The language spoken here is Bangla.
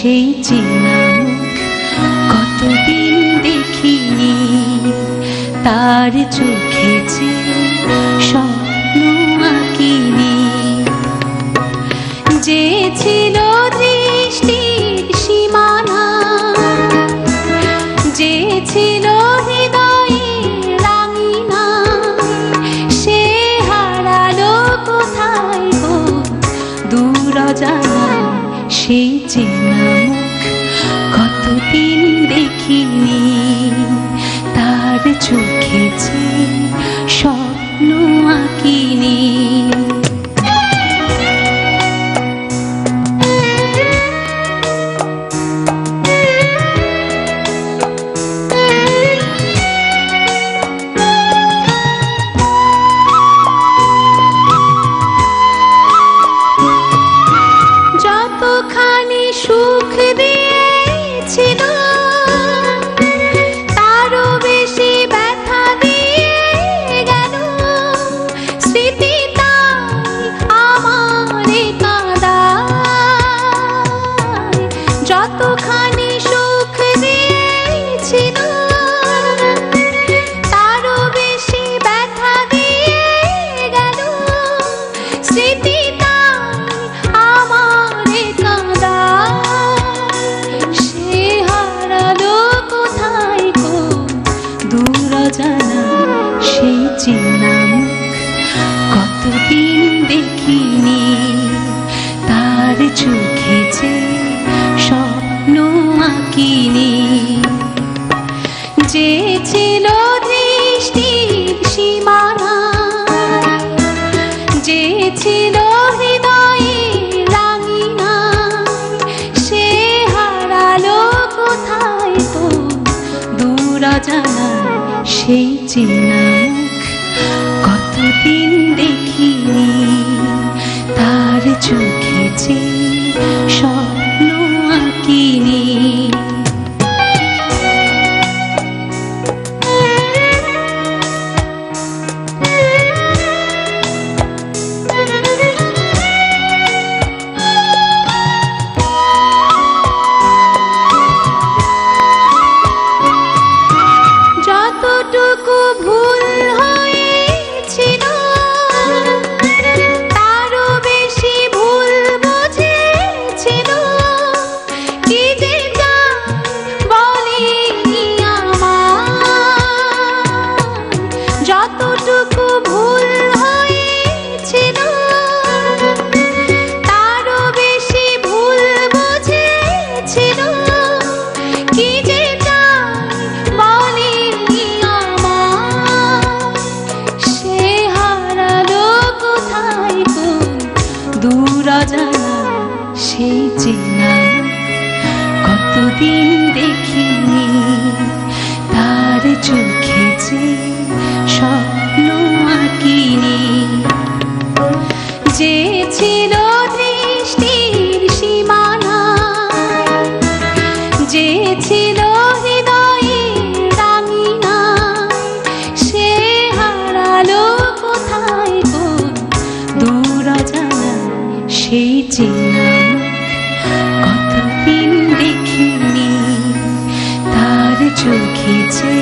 সেই চেনা মুখ কতদিন দেখিনি, তার চোখে যে স্বপ্ন আঁকিনি। যে ছিল দৃষ্টির সীমানা, যে ছিল হৃদয়ের রাঙিনা, সে হারালো কোথায় গো দূর অজানায়। সেই চেনা মুখ কতদিন দেখিনি, তার চোখে যে স্বপ্ন আঁকিনি। যতখানি সুখ দিয়েছিল তারও বেশি ব্যথা দিয়ে গেল, স্মৃতি তাই আমারে কাঁদায়। যতখানি সুখ দিয়েছিল তারও বেশি ব্যথা দিয়ে গেল, স্মৃতি সেই চেনা মুখ কতদিন দেখিনি, তার চোখে যে স্বপ্ন আঁকিনি। যে ছিল দৃষ্টির সীমানা, যে ছিল হৃদয়ের রাঙিনা, সে হারালো কোথায় তো দূর অজানায়। সেই চেনা মুখ কতদিন দেখিনি, তার চোখে যে স্বপ্ন আঁকিনি। যতটুকু ভুল হয়েছিল তারও বেশি ভুল বুঝেছিল, কি যে বলেনি আমার। যতটুকু ভুল হয়েছিল তারও বেশি ভুল বুঝেছিল, কি যে দূর অজানায়। সেই চেনা কতদিন দেখিনি, তার চোখে যে স্বপ্ন আঁকিনি। যে ছিল দৃষ্টির সীমানা, যে ছিল হৃদয়ের রাঙিনা, সে হারালো কোথায় গো দূর অজানায়। সেই চেনা কতদিন দেখিনি, তার চোখে যে